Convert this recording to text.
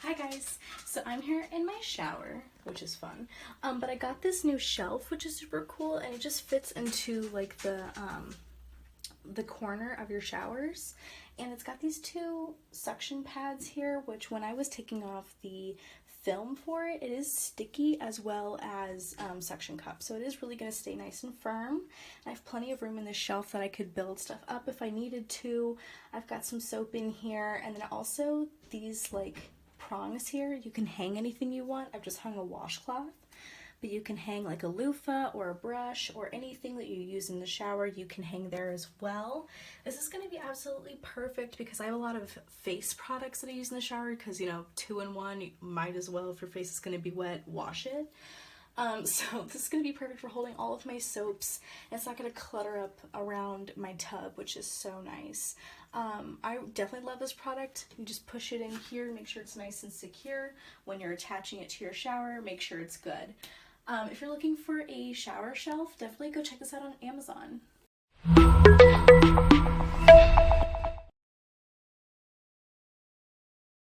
Hi guys, so I'm here in my shower, which is fun, but I got this new shelf, which is super cool, and it just fits into like the corner of your showers, and it's got these two suction pads here, which when I was taking off the film for it, it is sticky as well as suction cup, so it is really going to stay nice and firm. I have plenty of room in the shelf that I could build stuff up if I needed to. I've got some soap in here, and then also these like prongs here. You can hang anything you want. I've just hung a washcloth, but you can hang like a loofah or a brush or anything that you use in the shower. You can hang there as well. This is going to be absolutely perfect because I have a lot of face products that I use in the shower because, you know, 2-in-1, you might as well, if your face is going to be wet, wash it. So this is going to be perfect for holding all of my soaps. It's not going to clutter up around my tub, which is so nice. I definitely love this product. You just push it in here, make sure it's nice and secure. When you're attaching it to your shower, make sure it's good. If you're looking for a shower shelf, definitely go check this out on Amazon.